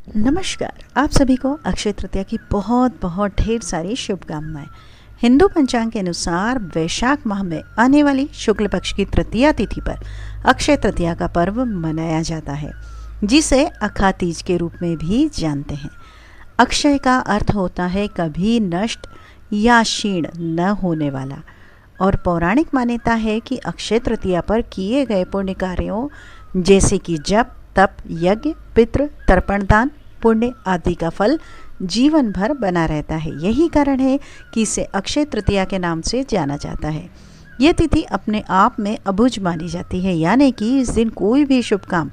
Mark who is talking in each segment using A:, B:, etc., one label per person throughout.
A: नमस्कार। आप सभी को अक्षय तृतीया की बहुत बहुत ढेर सारी शुभकामनाएं। हिंदू पंचांग के अनुसार वैशाख माह में आने वाली शुक्ल पक्ष की तृतीया तिथि पर अक्षय तृतीया का पर्व मनाया जाता है, जिसे अखा तीज के रूप में भी जानते हैं। अक्षय का अर्थ होता है कभी नष्ट या क्षीण न होने वाला, और पौराणिक मान्यता है कि अक्षय तृतीया पर किए गए पुण्य कार्यों जैसे कि जप, तप, यज्ञ, पितृ तर्पण दान, पुण्य आदि का फल जीवन भर बना रहता है। यही कारण है कि इसे अक्षय तृतीया के नाम से जाना जाता है। यह तिथि अपने आप में अबुझ मानी जाती है, यानी कि इस दिन कोई भी शुभ काम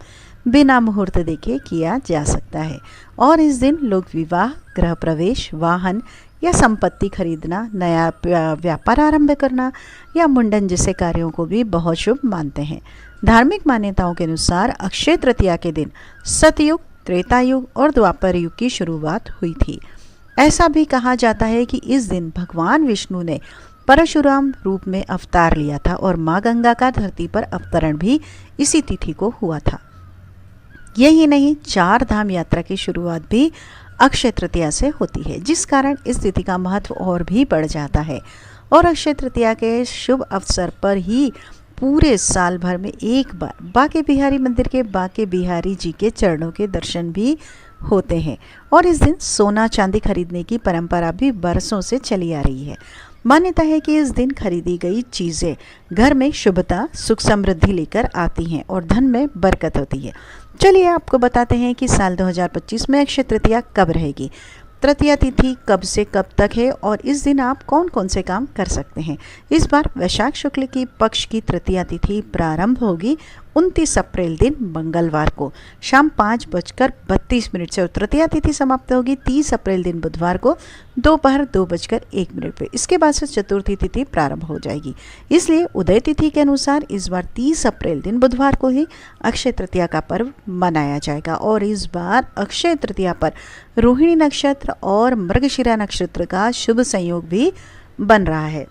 A: बिना मुहूर्त देखे किया जा सकता है। और इस दिन लोग विवाह, गृह प्रवेश, वाहन या संपत्ति खरीदना, नया व्यापार आरंभ करना या मुंडन जैसे कार्यों को भी बहुत शुभ मानते हैं। धार्मिक मान्यताओं के अनुसार अक्षय तृतीया के दिन सतयुग, त्रेता युग और द्वापर युग की शुरुआत हुई थी। ऐसा भी कहा जाता है कि इस दिन भगवान विष्णु ने परशुराम रूप में अवतार लिया था और माँ गंगा का धरती पर अवतरण भी इसी तिथि को हुआ था। यही नहीं, 4 धाम यात्रा की शुरुआत भी अक्षय तृतीया से होती है, जिस कारण इस तिथि का महत्व और भी बढ़ जाता है। और अक्षय तृतीया के शुभ अवसर पर ही पूरे साल भर में एक बार बांके बिहारी मंदिर के बांके बिहारी जी के चरणों के दर्शन भी होते हैं। और इस दिन सोना चांदी खरीदने की परंपरा भी बरसों से चली आ रही है। मान्यता है कि इस दिन खरीदी गई चीज़ें घर में शुभता, सुख समृद्धि लेकर आती हैं और धन में बरकत होती है। चलिए आपको बताते हैं कि साल 2025 में अक्षय तृतीया कब रहेगी, तृतीया तिथि कब से कब तक है और इस दिन आप कौन कौन से काम कर सकते हैं। इस बार वैशाख शुक्ल की पक्ष की तृतीया तिथि प्रारंभ होगी 29 अप्रैल दिन मंगलवार को शाम 5:32 से और तृतीया तिथि समाप्त होगी 30 अप्रैल दिन बुधवार को दोपहर 2:01 पे। इसके बाद से चतुर्थी तिथि प्रारंभ हो जाएगी। इसलिए उदय तिथि के अनुसार इस बार 30 अप्रैल दिन बुधवार को ही अक्षय तृतीया का पर्व मनाया जाएगा। और इस बार अक्षय तृतीया पर रोहिणी नक्षत्र और मृगशिरा नक्षत्र का शुभ संयोग भी बन रहा है।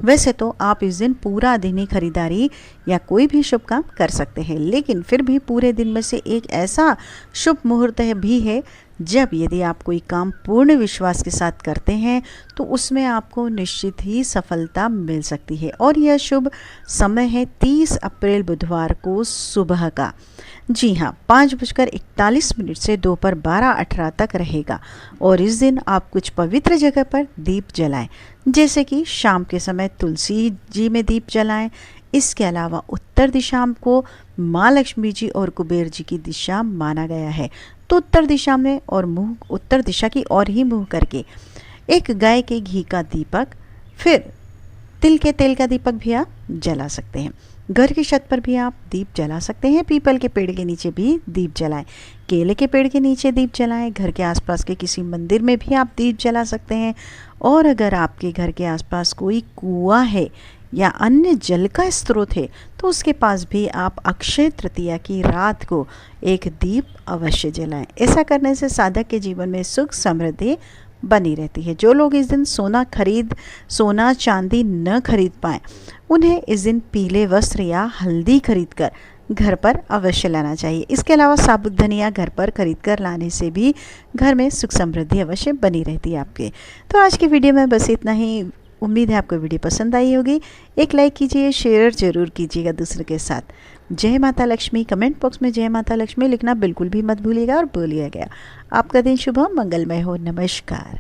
A: वैसे तो आप इस दिन पूरा दिन ही खरीदारी या कोई भी शुभ काम कर सकते हैं, लेकिन फिर भी पूरे दिन में से एक ऐसा शुभ मुहूर्त भी है जब यदि आप कोई काम पूर्ण विश्वास के साथ करते हैं तो उसमें आपको निश्चित ही सफलता मिल सकती है। और यह शुभ समय है 30 अप्रैल बुधवार को सुबह का, जी हाँ, 5:41 से दोपहर 12:18 तक रहेगा। और इस दिन आप कुछ पवित्र जगह पर दीप जलाएं, जैसे कि शाम के समय तुलसी जी में दीप जलाएं। इसके अलावा उत्तर दिशा को माँ लक्ष्मी जी और कुबेर जी की दिशा माना गया है, तो उत्तर दिशा में और मुंह उत्तर दिशा की ओर ही मुंह करके एक गाय के घी का दीपक, फिर तिल के तेल का दीपक भी आप जला सकते हैं। घर की छत पर भी आप दीप जला सकते हैं। पीपल के पेड़ के नीचे भी दीप जलाएं, केले के पेड़ के नीचे दीप जलाएं। घर के आसपास के किसी मंदिर में भी आप दीप जला सकते हैं। और अगर आपके घर के आसपास कोई कुआं है या अन्य जल का स्रोत है तो उसके पास भी आप अक्षय तृतीया की रात को एक दीप अवश्य जलाएं। ऐसा करने से साधक के जीवन में सुख समृद्धि बनी रहती है। जो लोग इस दिन सोना चांदी न खरीद पाएँ, उन्हें इस दिन पीले वस्त्र या हल्दी खरीदकर घर पर अवश्य लाना चाहिए। इसके अलावा साबुत धनिया घर पर खरीदकर लाने से भी घर में सुख समृद्धि अवश्य बनी रहती है आपके। तो आज की वीडियो में बस इतना ही। उम्मीद है आपको वीडियो पसंद आई होगी। एक लाइक कीजिए, शेयर जरूर कीजिएगा दूसरे के साथ। जय माता लक्ष्मी। कमेंट बॉक्स में जय माता लक्ष्मी लिखना बिल्कुल भी मत भूलिएगा और बोलिएगा। आपका दिन शुभ हो, मंगलमय हो। नमस्कार।